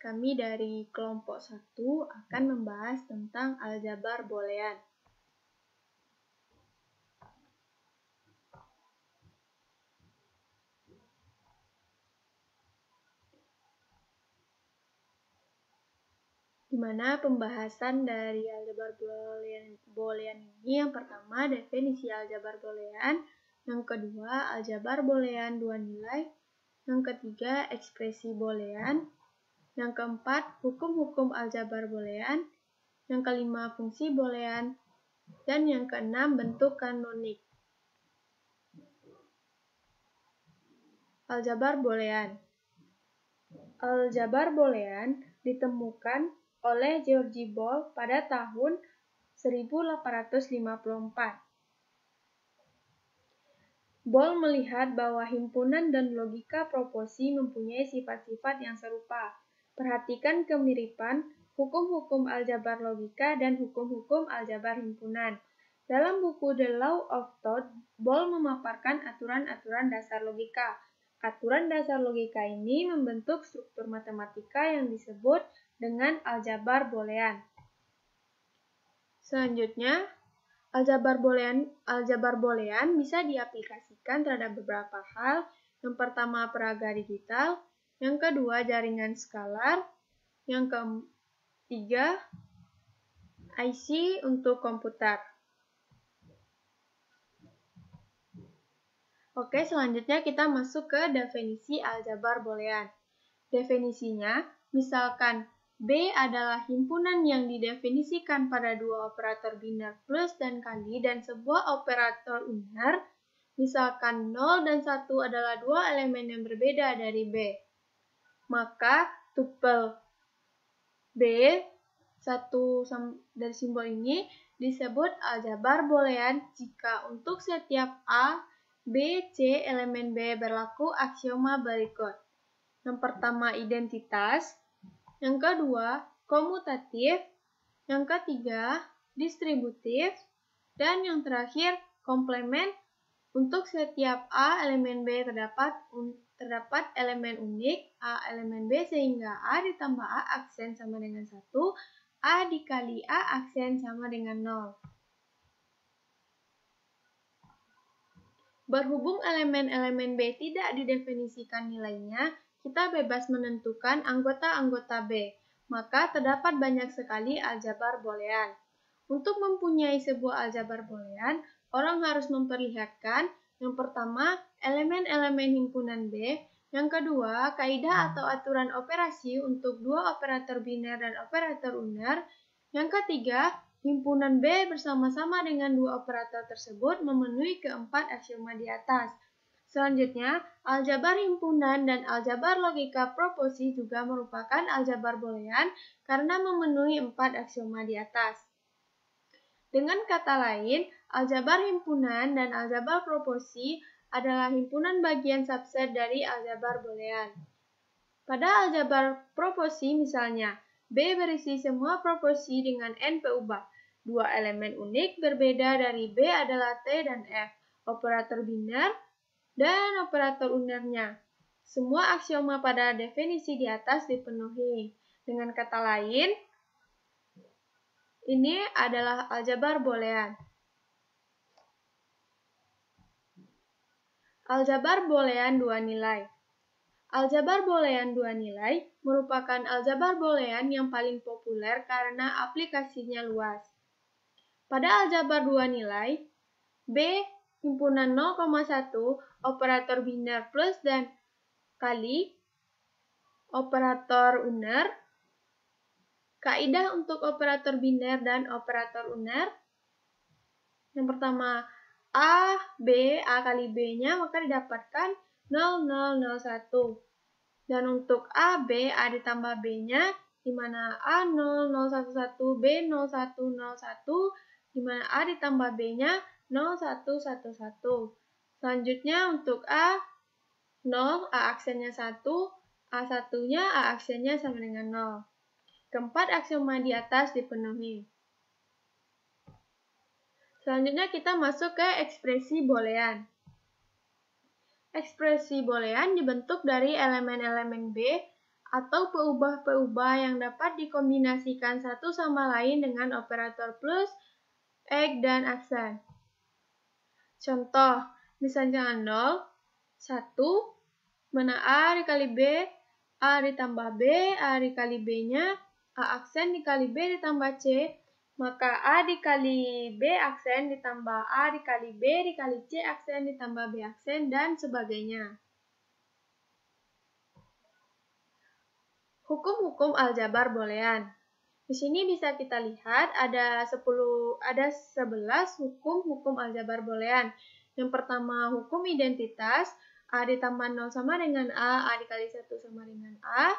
kami dari kelompok 1 akan membahas tentang aljabar boolean. Di mana pembahasan dari aljabar boolean ini yang pertama definisi aljabar boolean, yang kedua aljabar boolean dua nilai, yang ketiga ekspresi boolean, yang keempat hukum-hukum aljabar boolean, yang kelima fungsi boolean, dan yang keenam bentuk kanonik. Aljabar boolean. Aljabar boolean ditemukan oleh George Boole pada tahun 1854. Boole melihat bahwa himpunan dan logika proposi mempunyai sifat-sifat yang serupa. Perhatikan kemiripan hukum-hukum aljabar logika dan hukum-hukum aljabar himpunan. Dalam buku The Law of Thought, Boole memaparkan aturan-aturan dasar logika. Aturan dasar logika ini membentuk struktur matematika yang disebut dengan aljabar boolean. Selanjutnya, aljabar boolean bisa diaplikasikan terhadap beberapa hal. Yang pertama, peraga digital. Yang kedua, jaringan skalar. Yang ketiga, IC untuk komputer. Oke, selanjutnya kita masuk ke definisi aljabar boolean. Definisinya, misalkan B adalah himpunan yang didefinisikan pada dua operator biner plus dan kali dan sebuah operator uner, misalkan 0 dan 1 adalah dua elemen yang berbeda dari B. Maka tupel B, satu dari simbol ini, disebut aljabar boolean jika untuk setiap A, B, C elemen B berlaku aksioma berikut. Yang pertama identitas, yang kedua komutatif, yang ketiga distributif, dan yang terakhir komplement. Untuk setiap A elemen B terdapat elemen unik A elemen B sehingga A ditambah A aksen sama dengan 1, A dikali A aksen sama dengan 0. Berhubung elemen-elemen B tidak didefinisikan nilainya, kita bebas menentukan anggota-anggota B, maka terdapat banyak sekali aljabar boolean. Untuk mempunyai sebuah aljabar boolean, orang harus memperlihatkan yang pertama elemen-elemen himpunan B, yang kedua kaidah atau aturan operasi untuk dua operator biner dan operator uner, yang ketiga himpunan B bersama-sama dengan dua operator tersebut memenuhi keempat aksioma di atas. Selanjutnya, aljabar himpunan dan aljabar logika proposi juga merupakan aljabar boolean karena memenuhi empat aksioma di atas. Dengan kata lain, aljabar himpunan dan aljabar proposi adalah himpunan bagian subset dari aljabar boolean. Pada aljabar proposi misalnya, B berisi semua proposi dengan n peubah. Dua elemen unik berbeda dari B adalah T dan F, operator biner, dan operator unernya. Semua aksioma pada definisi di atas dipenuhi. Dengan kata lain, ini adalah aljabar boolean. Aljabar boolean dua nilai. Aljabar boolean dua nilai merupakan aljabar boolean yang paling populer karena aplikasinya luas. Pada aljabar dua nilai, B himpunan 0,1 operator biner plus dan kali operator uner. Kaidah untuk operator biner dan operator uner. Yang pertama, A kali B-nya maka didapatkan 0001. Dan untuk A ditambah B-nya, di mana A 0011, B 0101, di mana A ditambah B-nya 0111. Selanjutnya untuk A 0, A aksennya 1, A1-nya A aksennya sama dengan 0. Keempat aksioma di atas dipenuhi. Selanjutnya kita masuk ke ekspresi boolean. Ekspresi boolean dibentuk dari elemen-elemen B atau peubah-peubah yang dapat dikombinasikan satu sama lain dengan operator plus, X, dan aksen. Contoh, misalnya 0, 1, mana A dikali B, A ditambah B, A dikali B-nya, A aksen dikali B ditambah C, maka A dikali B aksen ditambah A dikali B dikali C aksen ditambah B aksen, dan sebagainya. Hukum-hukum aljabar boolean. Di sini bisa kita lihat ada 11 hukum aljabar boolean. Yang pertama, hukum identitas, A ditambah 0 sama dengan A dikali 1 sama dengan A.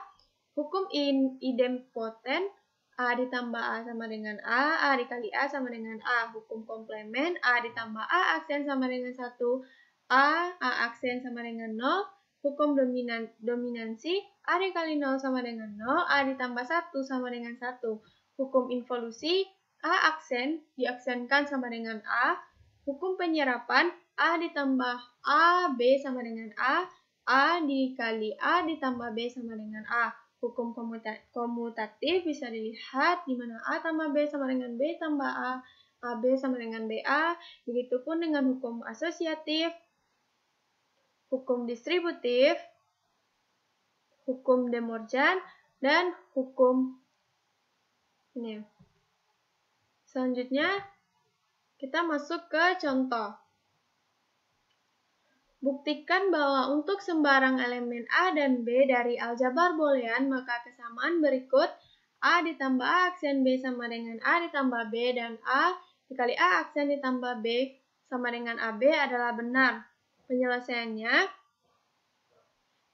Hukum idempoten, A ditambah A sama dengan A dikali A sama dengan A. Hukum komplement, A ditambah A aksen sama dengan 1, A aksen sama dengan 0. Hukum dominansi, A dikali 0 sama dengan 0, A ditambah 1 sama dengan 1. Hukum involusi, A aksen diaksenkan sama dengan A. Hukum penyerapan, A ditambah A, B sama dengan A dikali A ditambah B sama dengan A. Hukum komutatif bisa dilihat di mana A tambah B sama dengan B tambah A, AB sama dengan BA. Begitupun dengan hukum asosiatif, hukum distributif, hukum De Morgan, dan hukum ini. Selanjutnya, kita masuk ke contoh. Buktikan bahwa untuk sembarang elemen A dan B dari aljabar boolean, maka kesamaan berikut A ditambah A aksen B sama dengan A ditambah B dan A dikali A aksen ditambah B sama dengan AB adalah benar. Penyelesaiannya,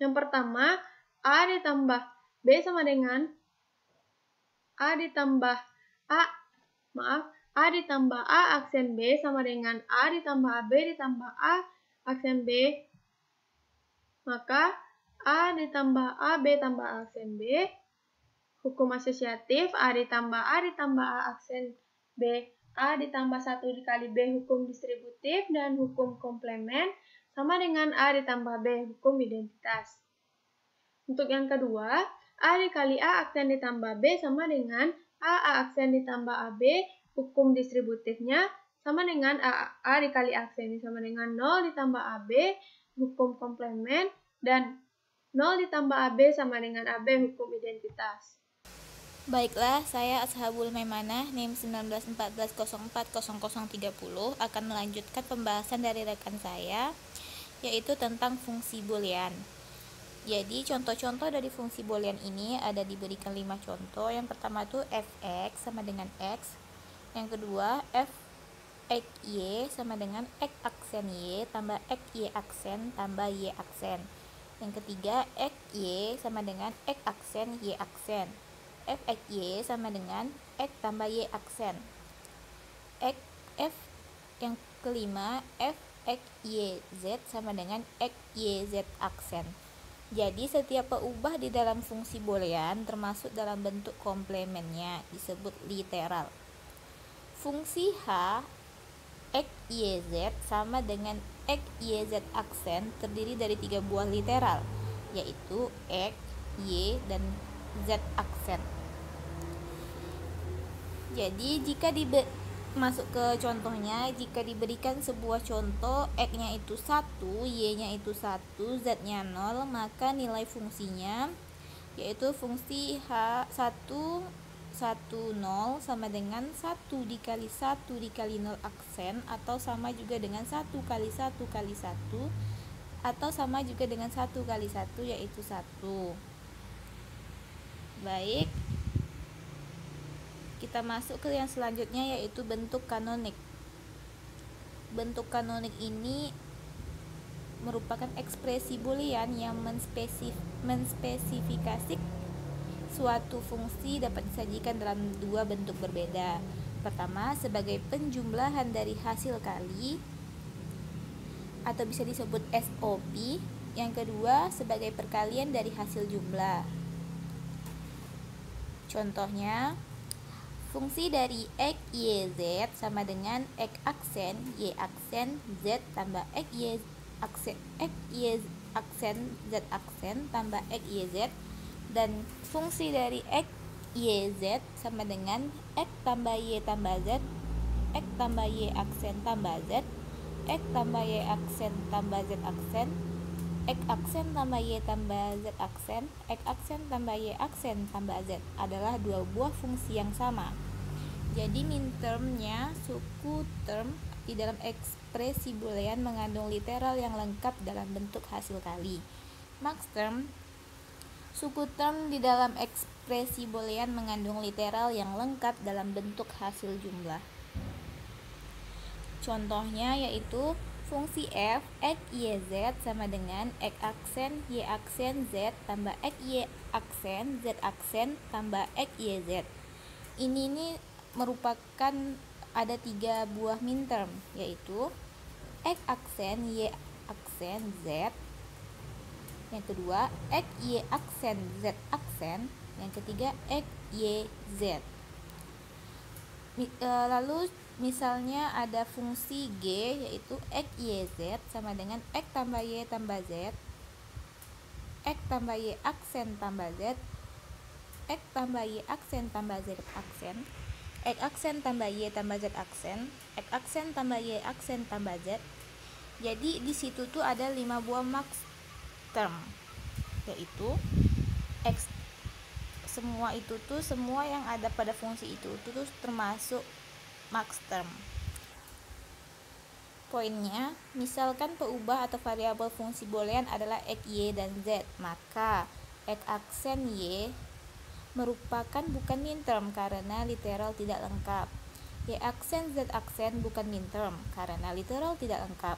yang pertama, A ditambah B sama dengan A ditambah A ditambah A aksen B sama dengan A ditambah AB ditambah A aksen B. Maka A ditambah A, B tambah A aksen B. Hukum asosiatif, A ditambah A aksen B, A ditambah 1 dikali B. Hukum distributif dan hukum komplement sama dengan A ditambah B, hukum identitas. Untuk yang kedua, A dikali A aksen ditambah B sama dengan A aksen ditambah AB, hukum distributifnya sama dengan A dikali aksen sama dengan 0 ditambah AB, hukum komplement, dan 0 ditambah AB sama dengan AB, hukum identitas. Baiklah, saya Ashabul Maimanah, NIM 1914040030 akan melanjutkan pembahasan dari rekan saya, yaitu tentang fungsi boolean. Jadi, contoh-contoh dari fungsi boolean ini ada diberikan 5 contoh. Yang pertama itu fx sama dengan x. Yang kedua, f x y sama dengan x aksen y tambah x y aksen tambah y aksen. Yang ketiga, x y sama dengan x aksen y aksen. F x y sama dengan x tambah y aksen. F yang kelima, f x y z sama dengan x y z aksen. Jadi setiap peubah di dalam fungsi boolean termasuk dalam bentuk komplemennya disebut literal. Fungsi h x y z sama dengan x y z aksen terdiri dari 3 buah literal, yaitu x, y, dan z aksen. Jadi jika masuk ke contohnya, jika diberikan sebuah contoh x-nya itu 1, y-nya itu 1, z-nya 0, maka nilai fungsinya yaitu fungsi h1 0 sama dengan 1 dikali 1 dikali 0 aksen, atau sama juga dengan 1 kali 1 kali 1, atau sama juga dengan 1 kali 1 yaitu 1. Baik, kita masuk ke yang selanjutnya, yaitu bentuk kanonik. Bentuk kanonik ini merupakan ekspresi boolean yang menspesifikasi suatu fungsi dapat disajikan dalam 2 bentuk berbeda. Pertama, sebagai penjumlahan dari hasil kali atau bisa disebut SOP. Yang kedua, sebagai perkalian dari hasil jumlah. Contohnya, fungsi dari x, y, z sama dengan x aksen, y aksen, z tambah x, y aksen, z aksen tambah x, y, z dan fungsi dari X, Y, Z sama dengan X tambah Y tambah Z, X tambah Y aksen tambah Z, X tambah Y aksen tambah Z aksen, X aksen tambah Y tambah Z aksen, X aksen tambah Y aksen tambah Z adalah dua buah fungsi yang sama. Jadi mintermnya suku term di dalam ekspresi boolean mengandung literal yang lengkap dalam bentuk hasil kali. Maxterm suku term di dalam ekspresi boolean mengandung literal yang lengkap dalam bentuk hasil jumlah. Contohnya yaitu fungsi f x y z sama dengan x aksen y aksen z tambah x y aksen z aksen tambah x y z. Ini merupakan ada 3 buah minterm, yaitu x aksen y aksen z, yang kedua x y aksen z aksen, yang ketiga x y z. Lalu misalnya ada fungsi g yaitu x y z sama dengan x tambah y tambah z, x tambah y aksen tambah z, x tambah y aksen tambah z aksen, x aksen tambah y tambah z aksen, x aksen tambah y aksen tambah z. Jadi di situ tuh ada 5 buah max term, yaitu x, semua itu tuh semua yang ada pada fungsi itu tuh termasuk max term. Poinnya, misalkan peubah atau variabel fungsi boolean adalah x, y, dan z, maka x aksen y merupakan bukan minterm karena literal tidak lengkap. Y aksen z aksen bukan minterm karena literal tidak lengkap.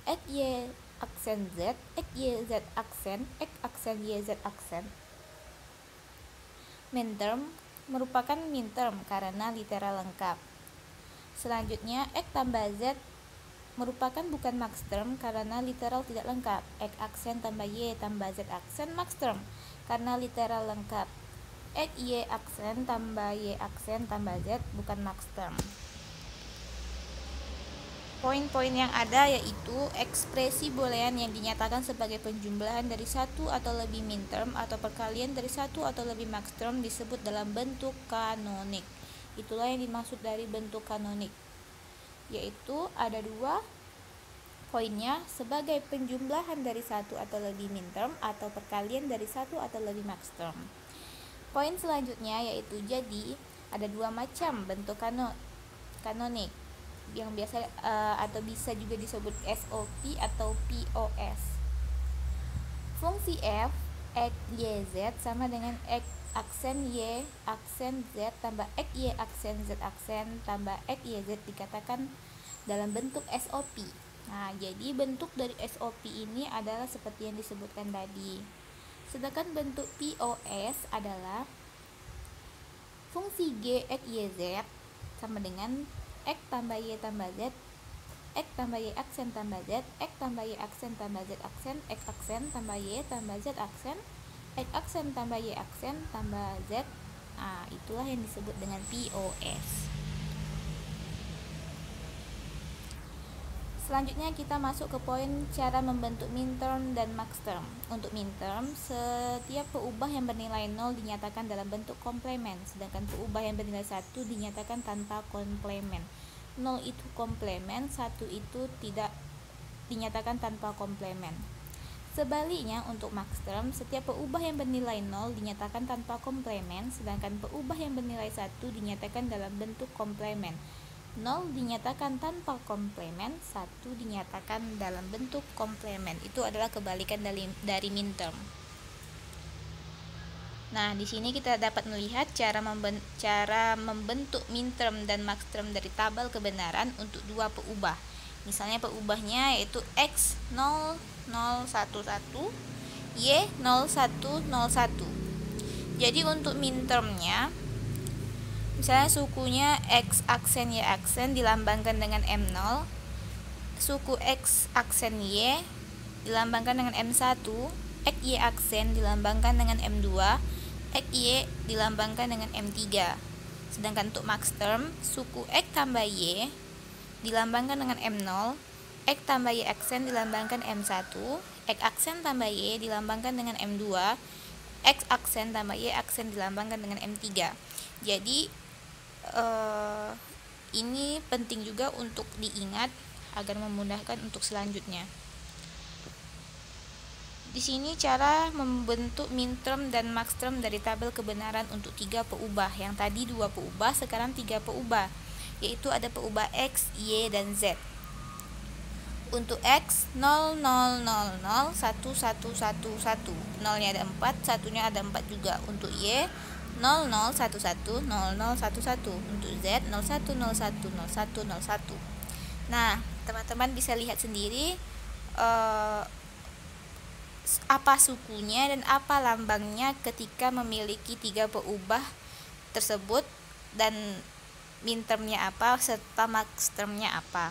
X y aksen z, x y z aksen, x aksen y z aksen minterm merupakan minterm karena literal lengkap. Selanjutnya x tambah z merupakan bukan max term karena literal tidak lengkap. X aksen tambah y tambah z aksen max term karena literal lengkap. X y aksen tambah y aksen tambah z bukan max term. Poin-poin yang ada yaitu ekspresi boolean yang dinyatakan sebagai penjumlahan dari satu atau lebih minterm atau perkalian dari satu atau lebih max term disebut dalam bentuk kanonik. Itulah yang dimaksud dari bentuk kanonik, yaitu ada 2 poinnya sebagai penjumlahan dari satu atau lebih minterm atau perkalian dari satu atau lebih max term. Poin selanjutnya yaitu jadi ada 2 macam bentuk kanonik yang biasa atau bisa juga disebut SOP atau POS. Fungsi f x y z sama dengan x aksen y aksen z tambah x y aksen z aksen tambah x y z dikatakan dalam bentuk SOP. Nah, jadi bentuk dari SOP ini adalah seperti yang disebutkan tadi. Sedangkan bentuk POS adalah fungsi g x y z sama dengan x tambah y tambah z, x tambah y aksen tambah z, x tambah y aksen tambah z aksen, x aksen tambah y tambah z aksen, x aksen tambah y aksen tambah z. Nah, itulah yang disebut dengan POS. Selanjutnya kita masuk ke poin cara membentuk minterm dan max term. Untuk minterm, setiap peubah yang bernilai 0 dinyatakan dalam bentuk komplemen, sedangkan peubah yang bernilai 1 dinyatakan tanpa komplemen. 0 itu komplemen, 1 itu tidak dinyatakan tanpa komplemen. Sebaliknya untuk max term, setiap peubah yang bernilai 0 dinyatakan tanpa komplemen, sedangkan peubah yang bernilai 1 dinyatakan dalam bentuk komplemen. 0 dinyatakan tanpa komplemen, 1 dinyatakan dalam bentuk komplemen. Itu adalah kebalikan dari minterm. Nah, di sini kita dapat melihat cara membentuk minterm dan max term dari tabel kebenaran untuk 2 peubah. Misalnya peubahnya yaitu x 0011, y 0101. Jadi untuk mintermnya, misalnya sukunya x aksen y aksen dilambangkan dengan M0, suku x aksen y dilambangkan dengan M1, x y aksen dilambangkan dengan M2, x y dilambangkan dengan M3. Sedangkan untuk max term, suku x tambah y dilambangkan dengan M0, x tambah y aksen dilambangkan M1, x aksen tambah y dilambangkan dengan M2, X aksen tambah Y aksen dilambangkan dengan M3. Jadi ini penting juga untuk diingat agar memudahkan untuk selanjutnya. Di sini cara membentuk minterm dan maxterm dari tabel kebenaran untuk 3 peubah. Yang tadi 2 peubah, sekarang 3 peubah, yaitu ada peubah X, Y, dan Z. Untuk X 0 0 0 0 1 1 1 1. 0-nya ada 4, 1-nya ada 4 juga. Untuk Y 0 0 1 1 0 0 1 1. Untuk Z 0 1 0 1 0 1 0 1. Nah, teman-teman bisa lihat sendiri apa sukunya dan apa lambangnya ketika memiliki 3 peubah tersebut, dan mintermnya apa serta maxtermnya apa.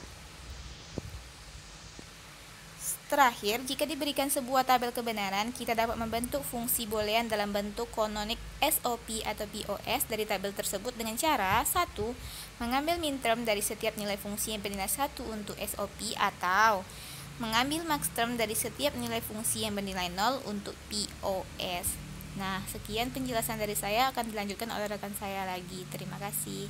Terakhir, jika diberikan sebuah tabel kebenaran, kita dapat membentuk fungsi boolean dalam bentuk kanonik SOP atau POS dari tabel tersebut dengan cara 1. Mengambil minterm dari setiap nilai fungsi yang bernilai 1 untuk SOP, atau mengambil maxterm dari setiap nilai fungsi yang bernilai 0 untuk POS. Nah, sekian penjelasan dari saya, akan dilanjutkan oleh rekan saya lagi. Terima kasih.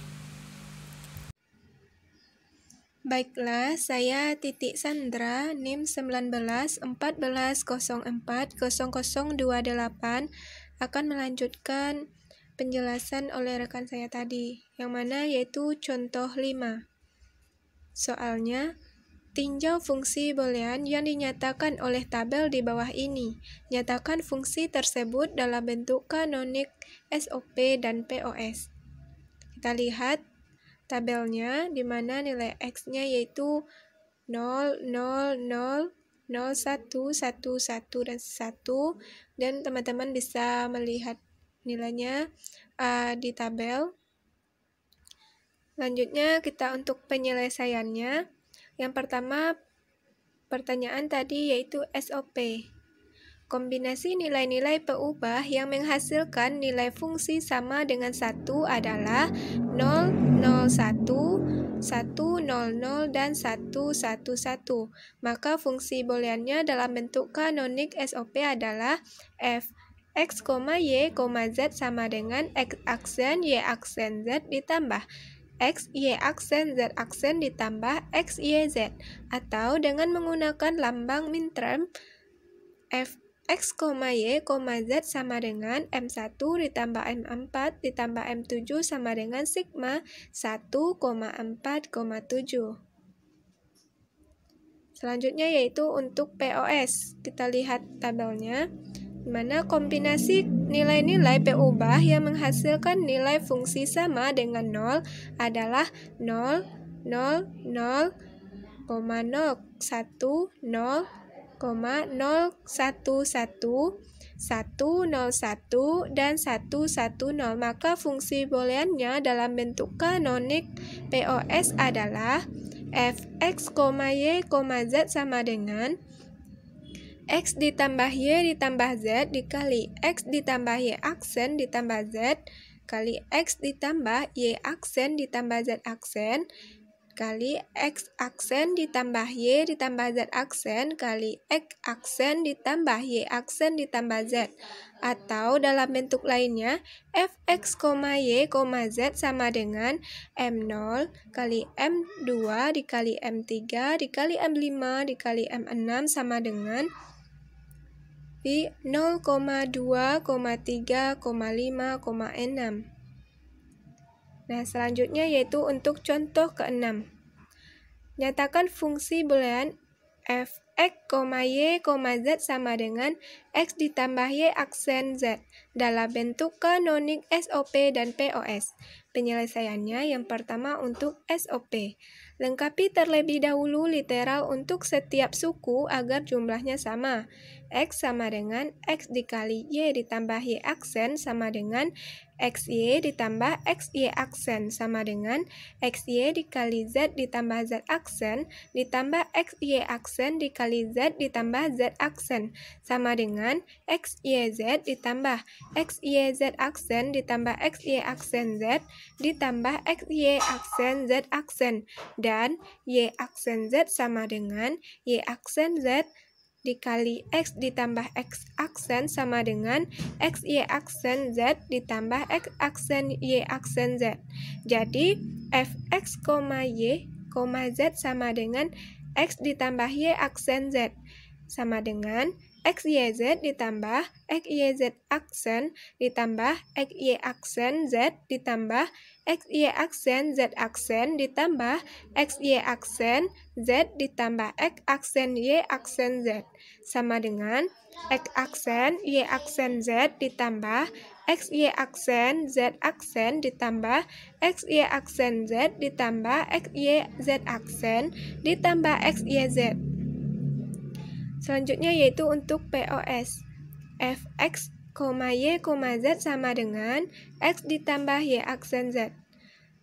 Baiklah, saya Titik Sandra, NIM 1914040028 akan melanjutkan penjelasan oleh rekan saya tadi, yang mana yaitu contoh 5. Soalnya, tinjau fungsi boolean yang dinyatakan oleh tabel di bawah ini. Nyatakan fungsi tersebut dalam bentuk kanonik SOP dan POS. Kita lihat tabelnya, di mana nilai X-nya yaitu 0, 0, 0, 0, 1, 1, 1, dan 1. Dan teman-teman bisa melihat nilainya di tabel. Lanjutnya kita untuk penyelesaiannya. Yang pertama, pertanyaan tadi yaitu SOP. Kombinasi nilai-nilai peubah yang menghasilkan nilai fungsi sama dengan 1 adalah 0, 0, 1, 1, 0, 0, dan 1, 1, 1. Maka fungsi booleannya dalam bentuk kanonik SOP adalah f x, y, z sama dengan x aksen y aksen z ditambah x, y aksen, z aksen ditambah x, y, z. Atau dengan menggunakan lambang minterm, f x, y, z sama dengan M1 ditambah M4 ditambah M7 sama dengan sigma 1,4,7. Selanjutnya yaitu untuk POS. Kita lihat tabelnya, di mana kombinasi nilai-nilai peubah yang menghasilkan nilai fungsi sama dengan 0 adalah 0, 0, 0, 0, 1, 0, 0, 1, 1, 1, 1, 0, 1, dan 1, 1, 0. Maka fungsi booleannya dalam bentuk kanonik POS adalah f x, y, z sama dengan x ditambah y ditambah z dikali x ditambah y aksen ditambah z kali x ditambah y aksen ditambah z aksen kali x aksen ditambah y ditambah z aksen kali x aksen ditambah y aksen ditambah z. Atau dalam bentuk lainnya, fx, y, z sama dengan m0 kali m2 dikali m3 dikali m5 dikali m6 sama dengan pi 0,2, 3,5, 6. Nah, selanjutnya yaitu untuk contoh ke-6. Nyatakan fungsi boolean f x, y, z sama dengan x ditambah y aksen z dalam bentuk kanonik SOP dan POS. Penyelesaiannya yang pertama untuk SOP. Lengkapi terlebih dahulu literal untuk setiap suku agar jumlahnya sama. X sama dengan X dikali Y ditambah Y aksen sama dengan XY ditambah XY aksen sama dengan XY dikali Z ditambah Z aksen ditambah XY aksen dikali Z ditambah Z aksen sama dengan XYZ ditambah XYZ aksen ditambah XY aksen Z ditambah XY aksen Z aksen, dan Y aksen Z sama dengan Y aksen Z dikali X ditambah X aksen sama dengan X Y aksen Z ditambah X aksen Y aksen Z. Jadi Fx, Y, Z sama dengan X ditambah Y aksen Z sama dengan XYZ ditambah XYZ aksen ditambah XY aksen Z ditambah XY aksen Z aksen ditambah XY aksen Z ditambah X aksen Y aksen Z sama dengan X aksen Y aksen Z ditambah XY aksen Z aksen ditambah XY aksen Z ditambah XY Z aksen ditambah XYZ. Selanjutnya yaitu untuk POS. Fx, Y, Z sama dengan X ditambah Y aksen Z.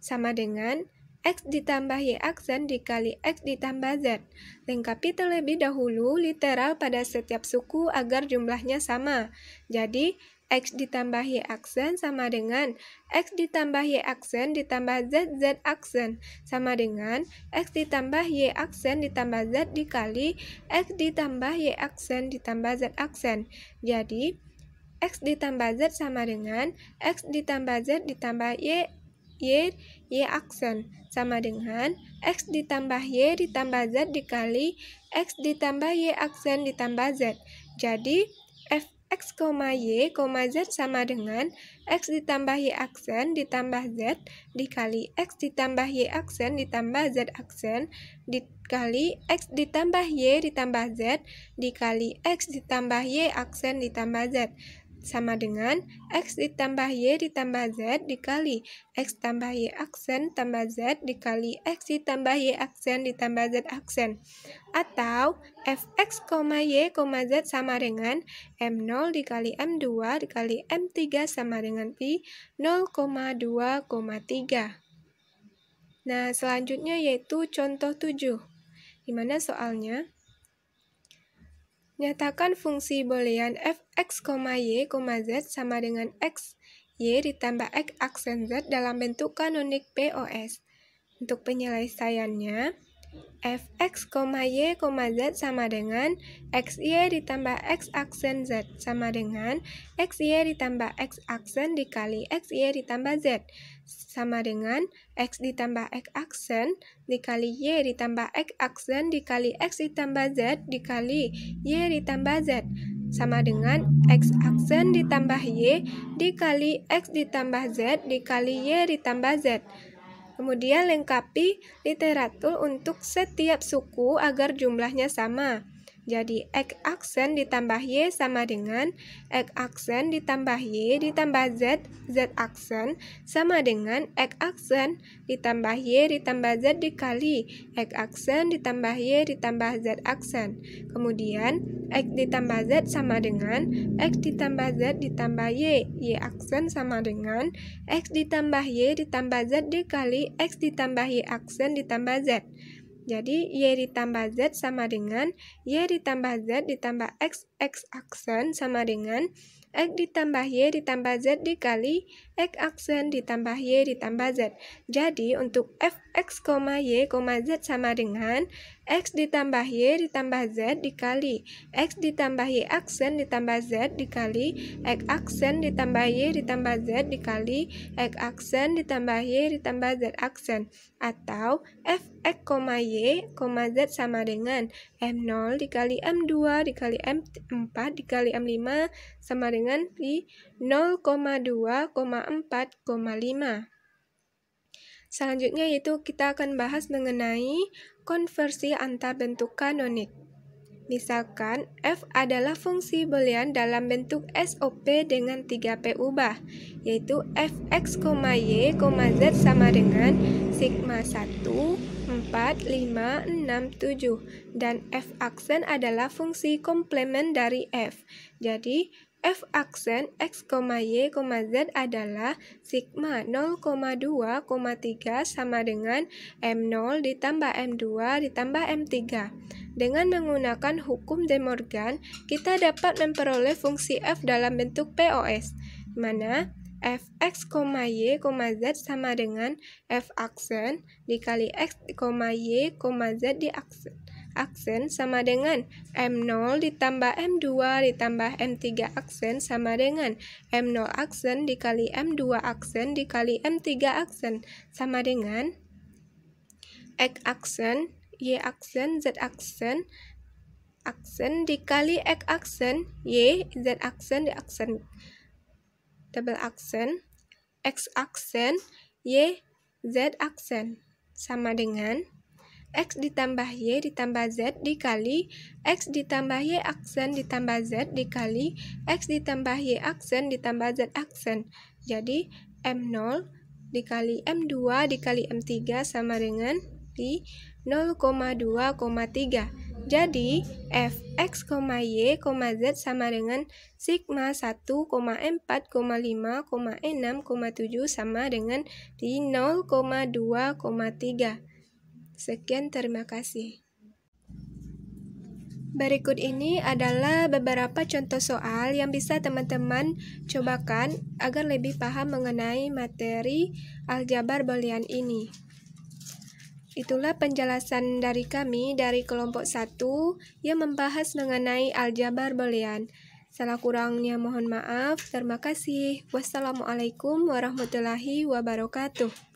Sama dengan X ditambah Y aksen dikali X ditambah Z. Lengkapi terlebih dahulu literal pada setiap suku agar jumlahnya sama. Jadi, X ditambah Y aksen sama dengan X ditambah Y aksen ditambah Z, Z aksen. Sama dengan X ditambah Y aksen ditambah Z dikali X ditambah Y aksen ditambah Z aksen. Jadi, X ditambah Z sama dengan X ditambah Z ditambah Y aksen. Sama dengan X ditambah Y ditambah Z dikali X ditambah Y aksen ditambah Z. Jadi, X, Y, Z sama dengan X ditambah Y aksen ditambah Z dikali X ditambah Y aksen ditambah Z aksen dikali X ditambah Y ditambah Z dikali X ditambah Y aksen ditambah Z sama dengan X ditambah Y ditambah Z dikali X tambah Y aksen tambah Z dikali X ditambah Y aksen ditambah Z aksen. Atau Fx, Y, Z sama dengan M0 dikali M2 dikali M3 sama dengan Pi 0,2,3. Nah, selanjutnya yaitu contoh 7. Di mana soalnya? Nyatakan fungsi boolean Fx, Y, Z sama dengan X, Y ditambah X aksen Z dalam bentuk kanonik POS. Untuk penyelesaiannya, Fx, Y, Z sama dengan XY ditambah X aksen Z sama dengan XY ditambah X aksen dikali XY ditambah Z sama dengan X ditambah X aksen dikali Y ditambah X aksen dikali X ditambah Z dikali Y ditambah Z sama dengan X aksen ditambah Y dikali X ditambah Z dikali Y ditambah Z. Kemudian lengkapi literatur untuk setiap suku agar jumlahnya sama. Jadi X aksen ditambah Y sama dengan X aksen ditambah Y ditambah Z, Z aksen sama dengan X aksen ditambah Y ditambah Z dikali X aksen ditambah Y ditambah Z aksen. Kemudian X ditambah Z sama dengan X ditambah Z ditambah Y, Y aksen sama dengan X ditambah Y ditambah Z dikali X ditambah Y aksen ditambah Z. Jadi, Y ditambah Z sama dengan Y ditambah Z ditambah X aksen sama dengan X ditambah Y ditambah Z dikali X aksen ditambah Y ditambah Z. Jadi, untuk Fx, Y, Z sama dengan X ditambah Y ditambah Z dikali X ditambah Y aksen ditambah Z dikali X aksen ditambah Y ditambah Z dikali X aksen ditambah Y ditambah Z aksen. Atau Fx, Y, Z sama dengan M0 dikali M2 dikali M4 dikali M5 sama dengan Pi 0,2,4,5. Selanjutnya yaitu kita akan bahas mengenai konversi antar bentuk kanonik. Misalkan F adalah fungsi boolean dalam bentuk SOP dengan 3P ubah, yaitu Fx, Y, Z sama dengan sigma 1, 4, 5, 6, 7. Dan F aksen adalah fungsi komplement dari F. Jadi, F aksen X, Y, Z adalah sigma 0,2,3 sama dengan M0 ditambah M2 ditambah M3. Dengan menggunakan hukum De Morgan, kita dapat memperoleh fungsi F dalam bentuk POS, di mana Fx, Y, Z sama dengan F aksen dikali X, Y, Z di aksen. aksen sama dengan M0 ditambah M2 ditambah M3 aksen sama dengan M0 aksen dikali M2 aksen dikali M3 aksen sama dengan X aksen, Y aksen, Z aksen, aksen dikali X aksen, Y, Z aksen, D aksen, double aksen, X aksen, Y, Z aksen sama dengan X ditambah Y ditambah Z dikali X ditambah Y aksen ditambah Z dikali X ditambah Y aksen ditambah Z aksen. Jadi M0 dikali M2 dikali M3 sama dengan di 0,2,3. Jadi Fx, Y, Z sama dengan sigma 1,4,5,6,7 sama dengan di 0,2,3. Sekian, terima kasih. Berikut ini adalah beberapa contoh soal yang bisa teman-teman cobakan agar lebih paham mengenai materi aljabar boolean ini. Itulah penjelasan dari kami dari kelompok 1 yang membahas mengenai aljabar boolean. Salah kurangnya mohon maaf. Terima kasih. Wassalamualaikum warahmatullahi wabarakatuh.